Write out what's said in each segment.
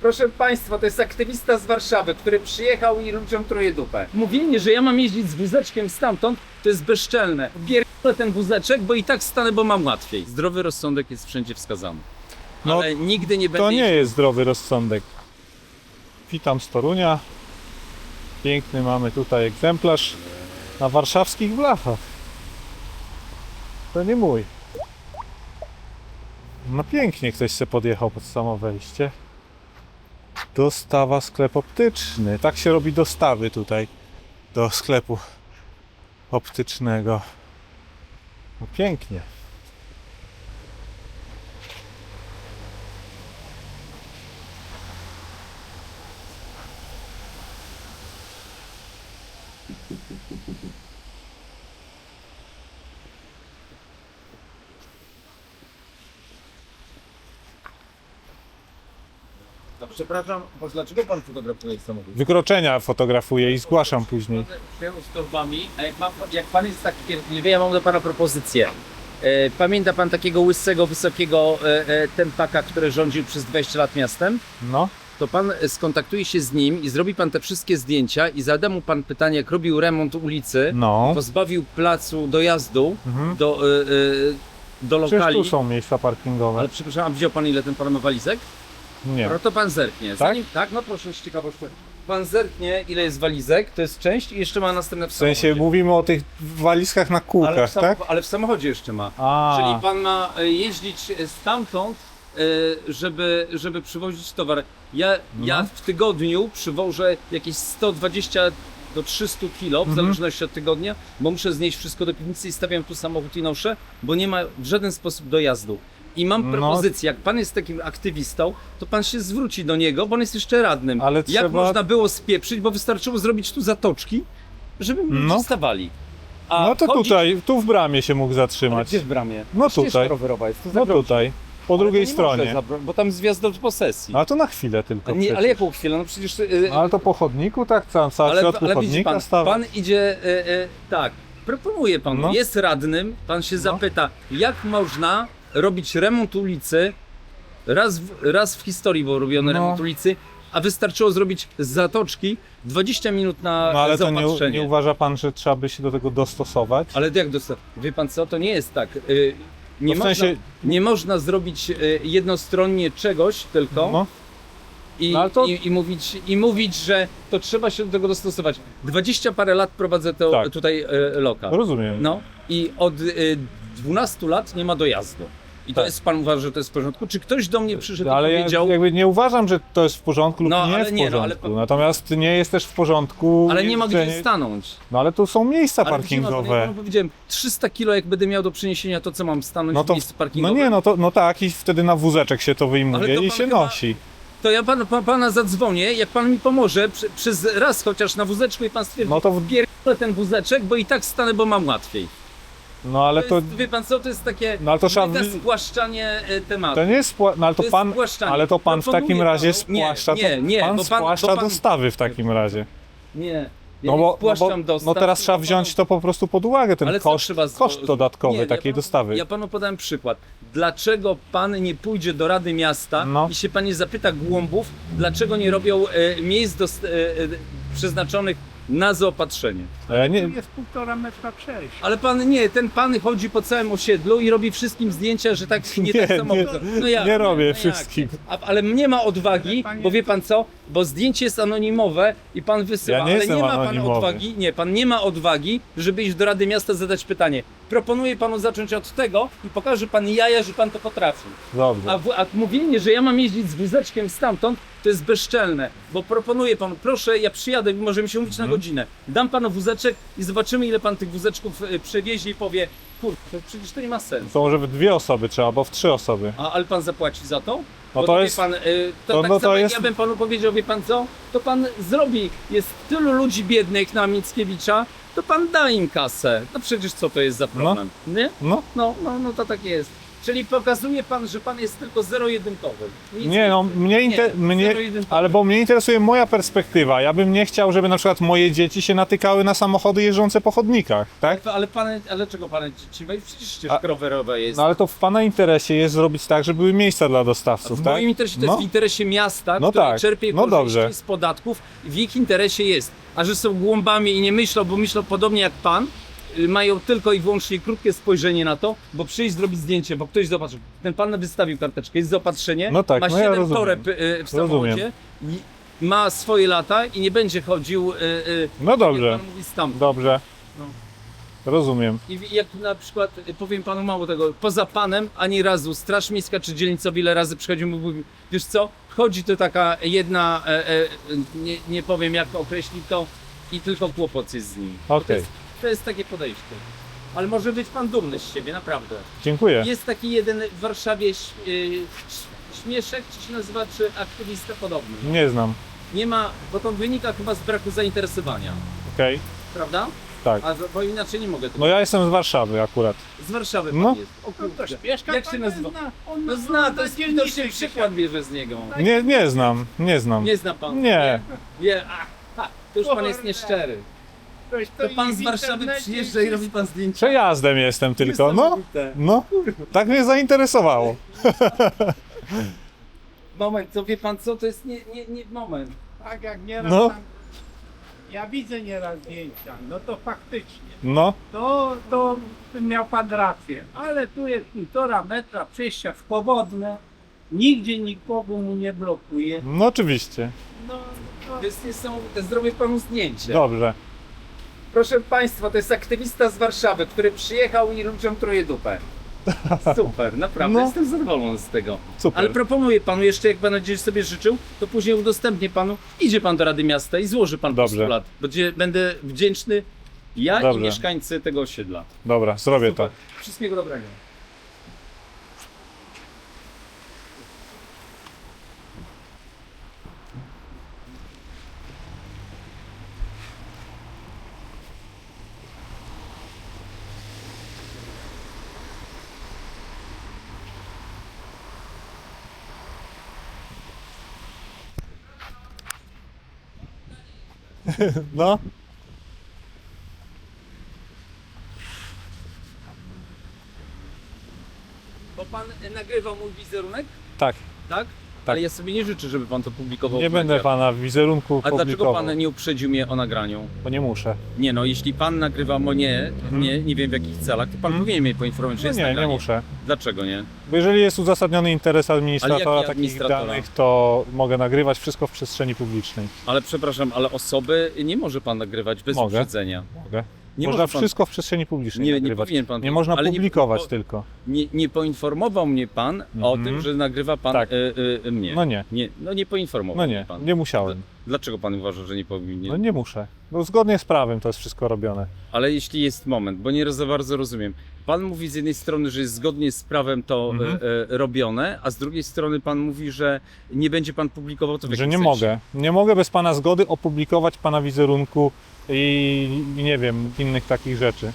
Proszę Państwa, to jest aktywista z Warszawy, który przyjechał i ludziom truje dupę. Mówienie, że ja mam jeździć z wózeczkiem stamtąd, to jest bezczelne. Pierdolę ten wózeczek, bo i tak stanę, bo mam łatwiej. Zdrowy rozsądek jest wszędzie wskazany. No, ale nigdy nie będę... To nie jest zdrowy rozsądek. Witam z Torunia. Piękny mamy tutaj egzemplarz na warszawskich blachach. To nie mój. No pięknie ktoś se podjechał pod samo wejście. Dostawa sklep optyczny. Tak się robi dostawy tutaj do sklepu optycznego. No pięknie. No, przepraszam, dlaczego pan fotografuje samochód? Wykroczenia fotografuję i zgłaszam później. Z torbami, a jak pan jest taki pierdliwy, ja mam do pana propozycję. Pamięta pan takiego łysego, wysokiego tempaka, który rządził przez 20 lat miastem? No. To pan skontaktuje się z nim i zrobi pan te wszystkie zdjęcia i zada mu pan pytanie, jak robił remont ulicy, No. pozbawił placu dojazdu do Przecież lokali. tu są miejsca parkingowe. Ale przepraszam, a widział pan, ile ten pan ma walizek? Nie. No to pan zerknie. Tak? No proszę, z ciekawości. Pan zerknie, ile jest walizek, to jest część i jeszcze ma następne w W sensie samochodzie. mówimy o tych walizkach na kółkach, tak? Ale w samochodzie jeszcze ma. A. Czyli pan ma jeździć stamtąd, żeby przywozić towar. Ja w tygodniu przywożę jakieś 120 do 300 kg, w zależności od tygodnia, bo muszę znieść wszystko do piwnicy i stawiam tu samochód i noszę, bo nie ma w żaden sposób dojazdu. I mam propozycję, jak pan jest takim aktywistą, to pan się zwróci do niego, bo on jest jeszcze radnym. Ale Jak trzeba- można było spieprzyć, bo wystarczyło zrobić tu zatoczki, żeby ludzie stawali. A No to chodzi- tutaj, tu w bramie się mógł Ale zatrzymać. gdzie w bramie? No Ścieżka tutaj. rowerowa jest, to No zagrozi. tutaj, po Ale drugiej to nie może stronie. bo tam zjazd do posesji. A to na chwilę tylko. Nie, ale przecież. jaką chwilę? No przecież... Ale to po chodniku, tak? Cała w środku widzi chodnika pan, stawia. pan idzie, tak, proponuje pan, No. jest radnym, pan się zapyta, jak można robić remont ulicy, raz w historii był robiony No. remont ulicy, a wystarczyło zrobić zatoczki, 20 minut na No ale to zaopatrzenie. nie uważa pan, że trzeba by się do tego dostosować? Ale jak dostać? Wie pan co, to nie jest tak. No w sensie- Nie można zrobić jednostronnie czegoś tylko No. i, No ale to- i mówić, że to trzeba się do tego dostosować. 20 parę lat prowadzę to Tak. tutaj lokal. Rozumiem. No i od 12 lat nie ma dojazdu. I to Tak. jest, pan uważa, że to jest w porządku? Czy ktoś do mnie przyszedł Ale i ja powiedział, jakby nie uważam, że to jest w porządku lub No, nie ale w nie, no, ale porządku. Natomiast nie jest też w porządku ale nie ma gdzie jeżdżenie- stanąć? No ale tu są miejsca Ale gdzie ma, no, ja parkingowe. panu powiedziałem, 300 kilo jak będę miał do przeniesienia, to co mam stanąć No w to, miejscu no parkingowym? nie, no tak, i wtedy na wózeczek się to Ale wyjmuje to i pan się chyba- nosi. To ja pana zadzwonię, jak pan mi pomoże przez raz chociaż na wózeczku i pan stwierdzi, No to pierdolę ten wózeczek, bo i tak stanę, bo mam łatwiej. No ale to, Jest, wie pan co, to jest takie No, ale to trzeba mega wy- spłaszczanie tematu. to nie jest no ale to jest pan, spłaszczanie. ale to pan w Proponuję takim razie panu- nie, spłaszcza, nie, pan bo spłaszcza bo pan- dostawy w takim razie. Nie, No bo, spłaszczam dostaw, no teraz trzeba tylko wziąć to po prostu pod uwagę, ten Ale co koszt, trzeba koszt dodatkowy Nie, takiej ja panu, dostawy. Ja panu podałem przykład. Dlaczego pan nie pójdzie do Rady Miasta No. i się pan nie zapyta głąbów, dlaczego nie robią miejsc przeznaczonych na zaopatrzenie? Nie, Tu jest 1,5 metra przejść. Ale pan nie, ten pan chodzi po całym osiedlu i robi wszystkim zdjęcia, że tak nie tak samo. nie robię wszystkim. Ale mnie ma odwagi, Panie- bo wie pan co? Bo zdjęcie jest anonimowe i pan wysyła, Ja nie ale jestem nie ma pan anonimowy. odwagi. Nie, pan nie ma odwagi, żeby iść do Rady Miasta zadać pytanie. Proponuję panu zacząć od tego i pokaże pan jaja, że pan to potrafi. Dobrze. A mówienie, że ja mam jeździć z wózeczkiem stamtąd, to jest bezczelne, bo proponuję panu, proszę, ja przyjadę, możemy się umówić na godzinę. Dam panu wózeczek i zobaczymy, ile pan tych wózeczków przewiezie i powie, kurde, przecież to nie ma sensu. To może w 2 osoby trzeba, bo w 3 osoby. Ale pan zapłaci za to? No Bo to wie jest- pan, to to- tak no to samo jak jest- ja bym panu powiedział, wie pan co? To pan zrobi, jest tylu ludzi biednych na Mickiewicza, to pan da im kasę. No przecież co to jest za problem? Nie? No, No to tak jest. Czyli pokazuje pan, że pan jest tylko zero-jedynkowy. Nic Nie, no więcej. mnie, zero-jedynkowy. ale bo mnie interesuje moja perspektywa. Ja bym nie chciał, żeby na przykład moje dzieci się natykały na samochody jeżdżące po chodnikach, tak? Ale czego pan ci przecież ścieżka rowerowa jest. No ale to w pana interesie jest zrobić tak, żeby były miejsca dla dostawców, W tak? moim interesie to No. jest w interesie miasta, No które tak, czerpie no korzyści dobrze. z podatków. W ich interesie jest. A że są głąbami i nie myślą, bo myślą podobnie jak pan, mają tylko i wyłącznie krótkie spojrzenie na to, bo przyjść zrobić zdjęcie, bo ktoś zobaczył. Ten pan wystawił karteczkę, jest zaopatrzenie, No tak, ma no ja 7 rozumiem. toreb w samochodzie, Rozumiem. ma swoje lata i nie będzie chodził, No dobrze, jak pan mówi, stamtąd. dobrze. No. Rozumiem. I jak na przykład, powiem panu mało tego, poza panem ani razu Straż Miejska czy dzielnica wiele razy przychodził i mówił, wiesz co, chodzi to taka jedna, nie powiem jak określić to, i tylko kłopot jest z nim. Okej. To jest takie podejście. Ale może być pan dumny z siebie, naprawdę. Dziękuję. Jest taki jeden w Warszawie śmieszek, czy się nazywa, czy aktywista podobny. Nie znam. Nie ma, bo to wynika chyba z braku zainteresowania, Okej. prawda? Tak. Bo inaczej nie mogę tego. No ja jestem z Warszawy akurat. Z Warszawy pan No. jest. O No to kurczę. śpieszka Jak się pan nazywa? zna. On No ma- zna, on to ma jest dzielnicy widocznie gdzieś. przykład bierze z niego. Nie znam, nie znam. Nie zna pan? Nie. Nie, to już pan jest nieszczery. To pan z Warszawy przyjeżdża i robi pan zdjęcia. Przejazdem jestem tylko, no. Niesamowite. No, tak mnie zainteresowało. Moment, to wie pan co, to jest nie moment. Tak jak nieraz No. tam, ja widzę nieraz zdjęcia, no to faktycznie, No, to miał pan rację, ale tu jest 1,5 metra przejścia swobodne, nigdzie nikogo mu nie blokuje. no oczywiście. No, To jest niesamowite, zrobię panu zdjęcie. Dobrze. Proszę państwa, to jest aktywista z Warszawy, który przyjechał i ludziom truje dupę. Super, naprawdę, No. jestem zadowolony z tego. Super. Ale proponuję panu jeszcze, jak pan będzie sobie życzył, to później udostępnię panu, idzie pan do Rady Miasta i złoży pan Dobrze. postulat. Będę wdzięczny, ja Dobrze. i mieszkańcy tego osiedla. Dobra, zrobię to. Super. Wszystkiego dobrego. No, Bo pan nagrywał mój wizerunek, tak. tak? Ale ja sobie nie życzę, żeby pan to publikował. Nie w będę mediach. pana w wizerunku A dlaczego publikował, pan nie uprzedził mnie o nagraniu? bo nie muszę. Nie no, jeśli pan nagrywa mnie, nie wiem w jakich celach, to pan powinien mnie poinformować, że No jest nie, nie nagranie. muszę. Dlaczego nie? Bo jeżeli jest uzasadniony interes administratora Ale jaki takich administratora? danych, to mogę nagrywać wszystko w przestrzeni publicznej. Ale przepraszam, ale osoby nie może pan nagrywać bez Mogę. uprzedzenia. Mogę. Nie Można może pan- wszystko w przestrzeni publicznej Nie nagrywać. powinien pan. Nie można ale publikować nie, tylko. nie poinformował mnie pan o tym, że nagrywa pan Tak. mnie. No nie. No nie poinformował No mnie nie, pan. nie musiałem. Dlaczego pan uważa, że nie powinien? No nie muszę. No zgodnie z prawem to jest wszystko robione. Ale jeśli jest moment, bo nie za bardzo rozumiem. Pan mówi z jednej strony, że jest zgodnie z prawem to robione, a z drugiej strony pan mówi, że nie będzie pan publikował to w Że jakim nie sensie? mogę. Nie mogę bez pana zgody opublikować pana wizerunku i nie wiem, innych takich rzeczy.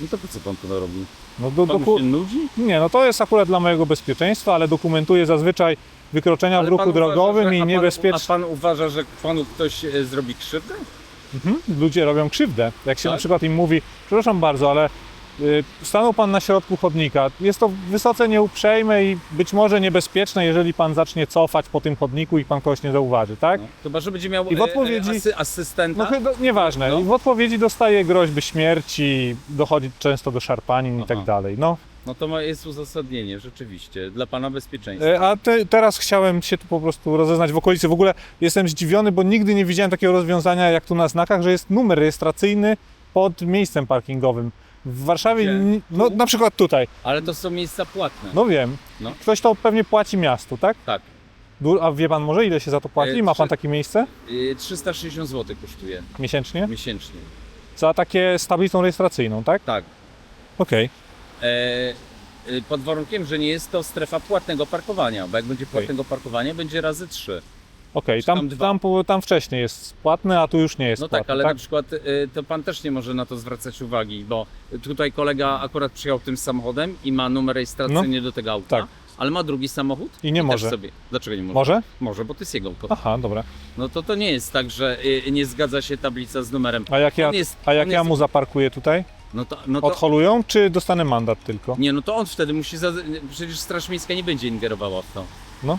No to po co pan to robi? No Pan się nudzi? Nie, no to jest akurat dla mojego bezpieczeństwa, ale dokumentuję zazwyczaj wykroczenia w Ale ruchu pan uważa, drogowym że- i a niebezpiecz... pan uważa, że panu ktoś zrobi krzywdę? Ludzie robią krzywdę. Jak się Tak? na przykład im mówi, przepraszam bardzo, ale stanął pan na środku chodnika. Jest to wysoce nieuprzejme i być może niebezpieczne, jeżeli pan zacznie cofać po tym chodniku i pan kogoś nie zauważy, tak? No. Chyba, że będzie miał I w odpowiedzi- asystenta. No chyba nieważne. No. I w odpowiedzi dostaje groźby śmierci, dochodzi często do szarpanin i Aha. tak dalej. No. No to jest uzasadnienie, rzeczywiście, dla pana bezpieczeństwa. A teraz chciałem się tu po prostu rozeznać w okolicy. W ogóle jestem zdziwiony, bo nigdy nie widziałem takiego rozwiązania jak tu na znakach, że jest numer rejestracyjny pod miejscem parkingowym. W Warszawie, Gdzie? no na przykład tutaj, Ale to są miejsca płatne. no wiem, No. ktoś to pewnie płaci miastu, tak? Tak. A wie pan może ile się za to płaci? Ma pan takie miejsce 360 zł kosztuje miesięcznie? miesięcznie. Za takie z tablicą rejestracyjną, tak? Tak. Okej. Pod warunkiem, że nie jest to strefa płatnego parkowania, bo jak będzie płatnego parkowania, będzie razy 3. Okej, Czy tam dwa? tam wcześniej jest płatne, a tu już nie jest No płatne, tak, ale na przykład to pan też nie może na to zwracać uwagi, bo tutaj kolega akurat przyjechał tym samochodem i ma numer rejestracyjny do tego auta, tak. ale ma drugi samochód I nie też może. sobie. Dlaczego nie może? Może? Może, bo to jest jego auto. Aha, dobra. No to nie jest tak, że nie zgadza się tablica z numerem. A jak On jest- ja on jest- mu zaparkuję tutaj? No to Odholują, czy dostanę mandat tylko? nie, no to on wtedy musi, przecież Straż Miejska nie będzie ingerowała w to. No.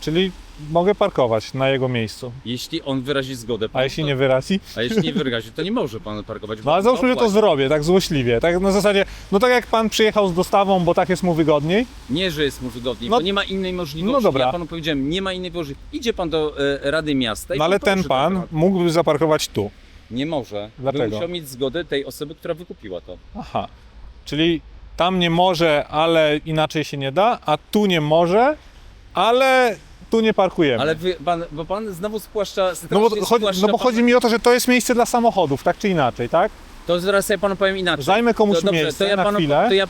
Czyli mogę parkować na jego miejscu. Jeśli on wyrazi zgodę. A pan jeśli to, nie wyrazi? A jeśli nie wyrazi, to nie może pan parkować. No ale bo załóżmy, że to płaci. zrobię, tak złośliwie. Tak na zasadzie, no tak jak pan przyjechał z dostawą, bo tak jest mu wygodniej. Nie, że jest mu wygodniej, No- bo nie ma innej możliwości. no dobra. Ja panu powiedziałem, nie ma innej możliwości. Idzie pan do Rady Miasta i No ale ten poprosi pan tego. mógłby zaparkować tu. Nie może. Dlaczego? By musiał mieć zgodę tej osoby, która wykupiła to. Aha. Czyli tam nie może, ale inaczej się nie da, a tu nie może, ale tu nie parkujemy. Ale bo pan znowu spłaszcza, No bo, strasznie chodzi, spłaszcza no bo pan- chodzi mi o to, że to jest miejsce dla samochodów, tak czy inaczej, tak? To zaraz ja panu powiem inaczej. Zajmę komuś dobrze, miejsce to ja na panu, chwilę. To ja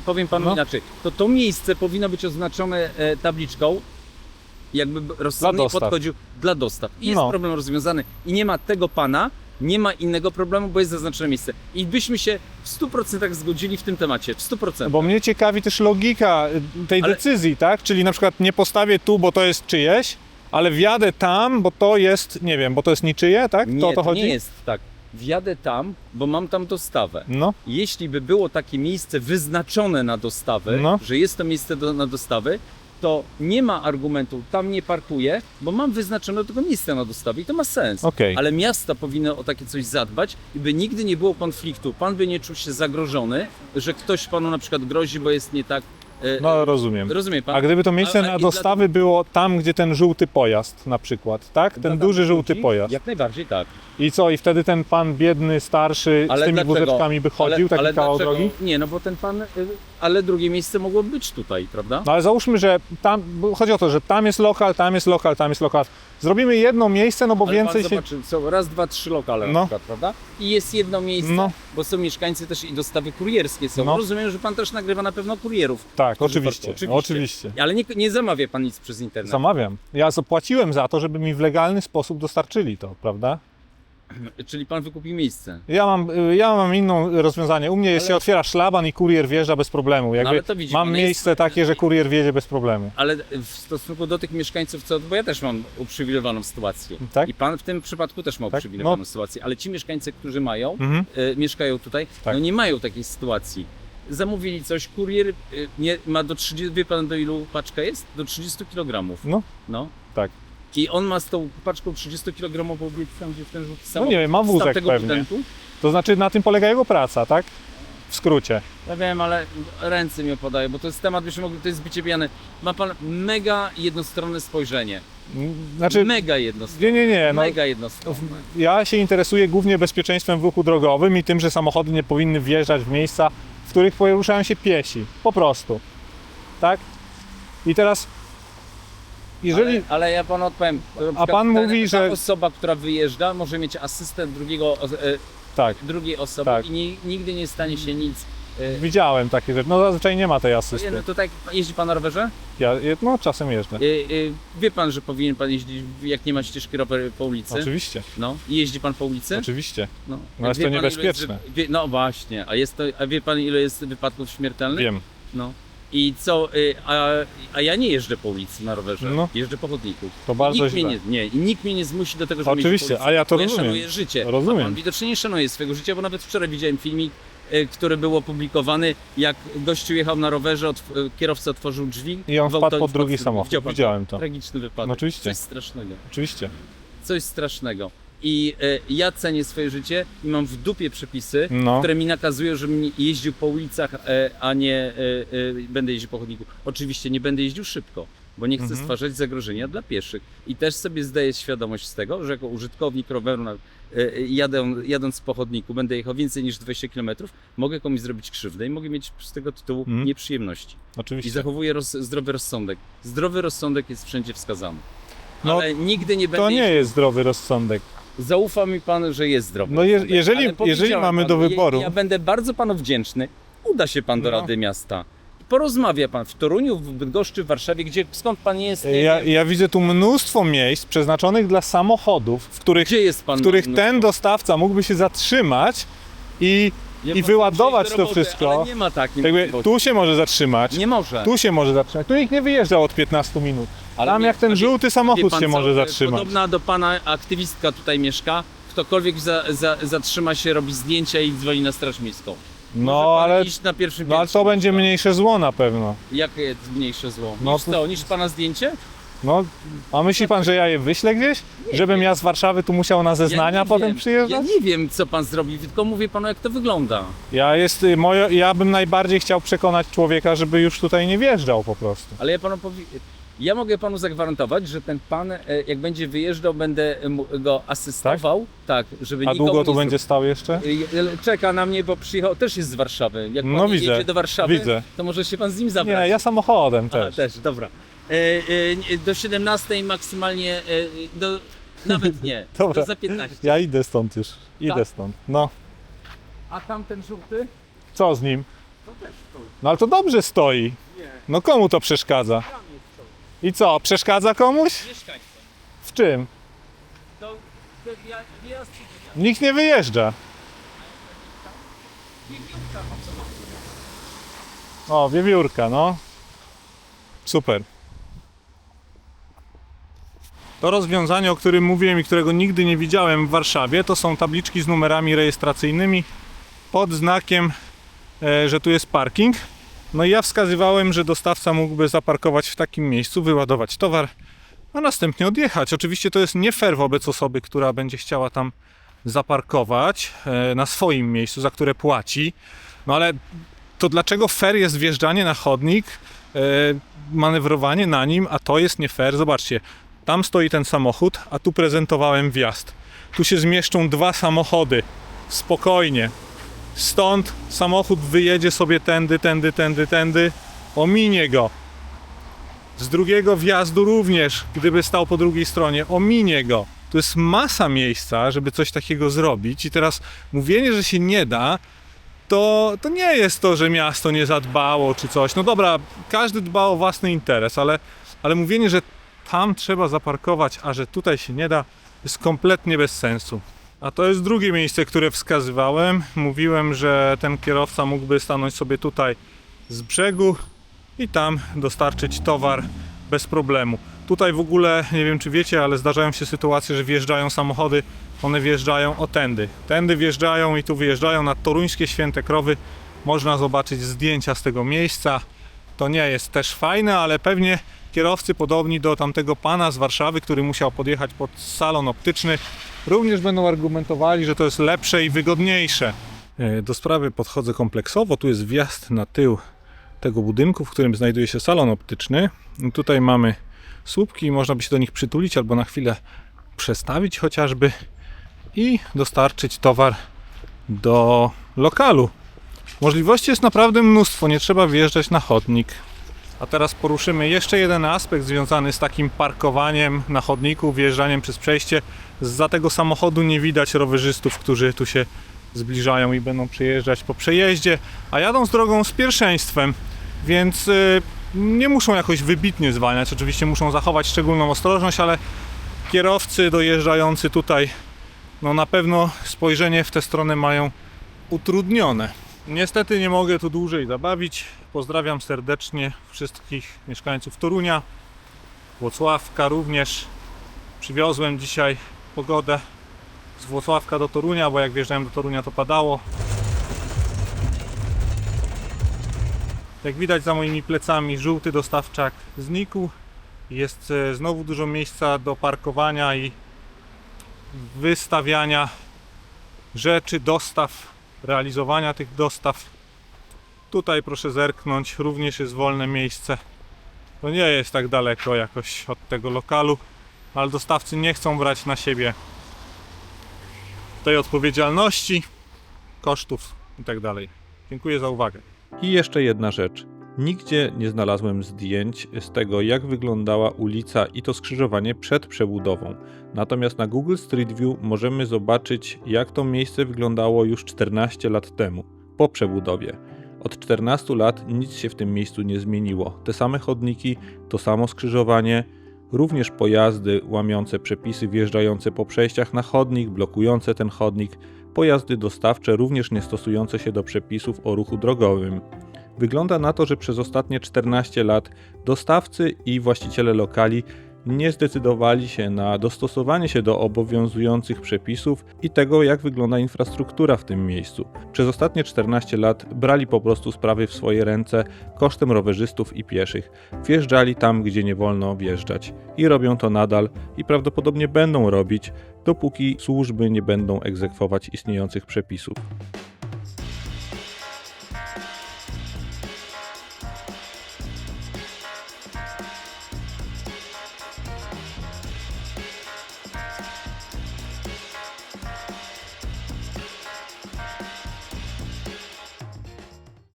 powiem panu No. inaczej. To miejsce powinno być oznaczone tabliczką, jakby rozsądnie Dla dostaw. podchodził dla dostaw. I jest No. problem rozwiązany. I nie ma tego pana, nie ma innego problemu, bo jest zaznaczone miejsce. I byśmy się w 100% zgodzili w tym temacie. W 100%. Bo mnie ciekawi też logika tej Ale- decyzji, tak? Czyli na przykład nie postawię tu, bo to jest czyjeś, ale wjadę tam, bo to jest, nie wiem, bo to jest niczyje, tak? nie, to o to chodzi? nie jest tak. Wjadę tam, bo mam tam dostawę. No, Jeśli by było takie miejsce wyznaczone na dostawę, No. że jest to miejsce na dostawy, to nie ma argumentu, tam nie parkuję, bo mam wyznaczone tego miejsca na dostawie i to ma sens. okej. Ale miasta powinny o takie coś zadbać i by nigdy nie było konfliktu. Pan by nie czuł się zagrożony, że ktoś panu na przykład grozi, bo jest nie tak. No rozumiem. Rozumie pan? A gdyby to miejsce i na dla- dostawy było tam, gdzie ten żółty pojazd na przykład, tak? Ten dla duży żółty ludzi? pojazd. Jak najbardziej tak. I co? I wtedy ten pan biedny, starszy z tymi dlaczego? wózeczkami by chodził taki kawał dlaczego? drogi? Nie, no bo ten pan. Ale drugie miejsce mogło być tutaj, prawda? No ale załóżmy, że tam, bo chodzi o to, że tam jest lokal, tam jest lokal, tam jest lokal. Zrobimy jedno miejsce, no bo Ale więcej pan się... zobaczy, są raz, dwa, trzy lokale No. na przykład, prawda? I jest jedno miejsce, No. bo są mieszkańcy też i dostawy kurierskie są. No. Rozumiem, że pan też nagrywa na pewno kurierów. Tak, którzy oczywiście, parkują. oczywiście. Ale nie zamawia pan nic przez internet. Zamawiam. Ja zapłaciłem za to, żeby mi w legalny sposób dostarczyli to, prawda? Czyli pan wykupił miejsce. Ja mam inną rozwiązanie. U mnie jest, się otwiera szlaban i kurier wjeżdża bez problemu. Jakby Ale to widzi mam pan, miejsce jest- takie, że kurier wjedzie bez problemu. Ale w stosunku do tych mieszkańców, bo ja też mam uprzywilejowaną sytuację. Tak? I pan w tym przypadku też ma Tak? uprzywilejowaną No. sytuację. Ale ci mieszkańcy, którzy mają, Mhm. mieszkają tutaj, Tak. no nie mają takiej sytuacji. Zamówili coś, kurier ma do 30, wie pan do ilu paczka jest? Do 30 kg. No, No. tak. I on ma z tą paczką 30 kg pobiec tam, gdzie w ten rzut No nie wiem, ma wstał wózek tego pewnie. budynku. To znaczy na tym polega jego praca, tak? W skrócie. Ja wiem, ale ręce mi opadają, bo to jest temat, byśmy mogli, to jest bicie pijany. Ma pan mega jednostronne spojrzenie. Znaczy, Mega jednostronne. nie, no, Mega jednostronne. ja się interesuję głównie bezpieczeństwem w ruchu drogowym i tym, że samochody nie powinny wjeżdżać w miejsca, w których poruszają się piesi. Po prostu. Tak? I teraz, jeżeli... Ale ja panu odpowiem. Na przykład pan mówi, ta że- osoba, która wyjeżdża, może mieć asystent Tak, drugiej osoby Tak. i nigdy nie stanie się nic. widziałem takie rzeczy. No zazwyczaj nie ma tej No asysty. to tak, jeździ pan na rowerze? No czasem jeżdżę. Wie pan, że powinien pan jeździć, jak nie ma ścieżki rowerowej po ulicy? Oczywiście, No. I jeździ pan po ulicy? oczywiście. No, No jest wie to pan, ile niebezpieczne. no właśnie, a wie pan, ile jest wypadków śmiertelnych? Wiem. No. I co, a ja nie jeżdżę po ulicy na rowerze, No. jeżdżę po chodniku. To bardzo Nikt źle. mnie i nikt mnie nie zmusi do tego, żeby Oczywiście, jeździć po ulicy, a ja to bo rozumiem. Ja szanuję życie. Rozumiem. A pan widocznie nie szanuje swojego życia, bo nawet wczoraj widziałem filmik, który był opublikowany, jak gościu jechał na rowerze, kierowca otworzył drzwi. I on gwałtownie wpadł pod drugi wpadł. samochód. Widział pan Widziałem to. Tragiczny wypadek. No oczywiście. Coś strasznego. Oczywiście. Coś strasznego. I ja cenię swoje życie i mam w dupie przepisy, No. które mi nakazują, żebym jeździł po ulicach, a nie będę jeździł po chodniku. Oczywiście nie będę jeździł szybko, bo nie chcę Mhm. stwarzać zagrożenia dla pieszych. I też sobie zdaję świadomość z tego, że jako użytkownik roweru, jadąc po chodniku, będę jechał więcej niż 20 km, mogę komuś zrobić krzywdę i mogę mieć z tego tytułu Mhm. nieprzyjemności. I Oczywiście. zachowuję zdrowy rozsądek. Zdrowy rozsądek jest wszędzie wskazany. No, Ale nigdy nie będę To nie jest zdrowy rozsądek. Zaufa mi pan, że jest zdrowy. No rozsądek. jeżeli Ale powiedziałem mamy panu, do wyboru- Ja będę bardzo panu wdzięczny. Uda się pan do No. Rady Miasta. porozmawia pan w Toruniu, w Bydgoszczy, w Warszawie, skąd pan jest? Nie wiem. Ja widzę tu mnóstwo miejsc przeznaczonych dla samochodów, w których, Gdzie jest pan? w których ten dostawca mógłby się zatrzymać i wyładować to wszystko. Ale nie ma takiej Jakby, możliwości. tu się może zatrzymać, Nie może. tu się może zatrzymać. Tu nikt nie wyjeżdżał od 15 minut. Ale Tam wie- jak ten wie- żółty wie samochód pan się co, może zatrzymać. Podobna do pana aktywistka tutaj mieszka. Ktokolwiek zatrzyma się, robi zdjęcia i dzwoni na Straż Miejską. No Może pan ale, iść na pierwszym no ale piętrze. to będzie mniejsze zło na pewno. Jakie jest mniejsze zło? No Niż to- to, niż pana zdjęcie? No, a myśli pan, że ja je wyślę gdzieś? Żebym ja z Warszawy tu musiał na zeznania nie potem wiem. przyjeżdżać? Ja nie wiem, co pan zrobi, tylko mówię panu, jak to wygląda. Ja bym najbardziej chciał przekonać człowieka, żeby już tutaj nie wjeżdżał po prostu. Ale ja mogę panu zagwarantować, że ten pan, jak będzie wyjeżdżał, będę go asystował, tak, żeby A nikomu długo tu nie będzie stał jeszcze? Czeka na mnie, bo przyjechał, też jest z Warszawy. Jak pan No nie widzę, jedzie do Warszawy, widzę. to może się pan z nim zabrać. Nie, ja samochodem Aha, też. też, dobra. Do 17 maksymalnie, nawet nie, Dobra. za 15. Ja idę stąd już. Idę Tak? stąd. No, A tamten żółty? co z nim? To też stoi. No ale to dobrze stoi. Nie, No komu to przeszkadza? tam jest stoi. I co, przeszkadza komuś? Mieszkańcom. W czym? To wjazd Nikt nie wyjeżdża. O, wiewiórka, no. Super. To rozwiązanie, o którym mówiłem i którego nigdy nie widziałem w Warszawie, to są tabliczki z numerami rejestracyjnymi pod znakiem, że tu jest parking. No i ja wskazywałem, że dostawca mógłby zaparkować w takim miejscu, wyładować towar, a następnie odjechać. Oczywiście to jest nie fair wobec osoby, która będzie chciała tam zaparkować na swoim miejscu, za które płaci. No ale to dlaczego fair jest wjeżdżanie na chodnik, manewrowanie na nim, a to jest nie fair? Zobaczcie, tam stoi ten samochód, a tu prezentowałem wjazd. Tu się zmieszczą dwa samochody, spokojnie. Stąd samochód wyjedzie sobie tędy, ominie go. Z drugiego wjazdu również, gdyby stał po drugiej stronie, ominie go. Tu jest masa miejsca, żeby coś takiego zrobić i teraz mówienie, że się nie da, to nie jest to, że miasto nie zadbało czy coś. No dobra, każdy dba o własny interes, ale mówienie, że tam trzeba zaparkować, a że tutaj się nie da, jest kompletnie bez sensu. A to jest drugie miejsce, które wskazywałem. Mówiłem, że ten kierowca mógłby stanąć sobie tutaj z brzegu i tam dostarczyć towar bez problemu. Tutaj w ogóle, nie wiem czy wiecie, ale zdarzają się sytuacje, że wjeżdżają samochody, one wjeżdżają o tędy. Tędy wjeżdżają i tu wyjeżdżają na toruńskie Święte Krowy. Można zobaczyć zdjęcia z tego miejsca. To nie jest też fajne, ale pewnie kierowcy podobni do tamtego pana z Warszawy, który musiał podjechać pod salon optyczny, również będą argumentowali, że to jest lepsze i wygodniejsze. Do sprawy podchodzę kompleksowo. Tu jest wjazd na tył tego budynku, w którym znajduje się salon optyczny. I tutaj mamy słupki, można by się do nich przytulić albo na chwilę przestawić chociażby i dostarczyć towar do lokalu. Możliwości jest naprawdę mnóstwo, nie trzeba wjeżdżać na chodnik. A teraz poruszymy jeszcze jeden aspekt związany z takim parkowaniem na chodniku, wjeżdżaniem przez przejście. Zza tego samochodu nie widać rowerzystów, którzy tu się zbliżają i będą przejeżdżać po przejeździe, a jadą z drogą z pierwszeństwem, więc nie muszą jakoś wybitnie zwalniać. Oczywiście muszą zachować szczególną ostrożność, ale kierowcy dojeżdżający tutaj, no na pewno spojrzenie w tę stronę mają utrudnione. Niestety nie mogę tu dłużej zabawić. Pozdrawiam serdecznie wszystkich mieszkańców Torunia, Włocławka również. Przywiozłem dzisiaj pogodę z Włocławka do Torunia, bo jak wjeżdżałem do Torunia to padało. Jak widać za moimi plecami żółty dostawczak znikł. Jest znowu dużo miejsca do parkowania i wystawiania rzeczy, dostaw, realizowania tych dostaw. Tutaj proszę zerknąć, również jest wolne miejsce. To nie jest tak daleko jakoś od tego lokalu, ale dostawcy nie chcą brać na siebie tej odpowiedzialności, kosztów itd. Dziękuję za uwagę. I jeszcze jedna rzecz. Nigdzie nie znalazłem zdjęć z tego, jak wyglądała ulica i to skrzyżowanie przed przebudową. Natomiast na Google Street View możemy zobaczyć, jak to miejsce wyglądało już 14 lat temu, po przebudowie. Od 14 lat nic się w tym miejscu nie zmieniło. Te same chodniki, to samo skrzyżowanie, również pojazdy łamiące przepisy, wjeżdżające po przejściach na chodnik, blokujące ten chodnik, pojazdy dostawcze również nie stosujące się do przepisów o ruchu drogowym. Wygląda na to, że przez ostatnie 14 lat dostawcy i właściciele lokali nie zdecydowali się na dostosowanie się do obowiązujących przepisów i tego, jak wygląda infrastruktura w tym miejscu. Przez ostatnie 14 lat brali po prostu sprawy w swoje ręce kosztem rowerzystów i pieszych. Wjeżdżali tam, gdzie nie wolno wjeżdżać i robią to nadal i prawdopodobnie będą robić, dopóki służby nie będą egzekwować istniejących przepisów.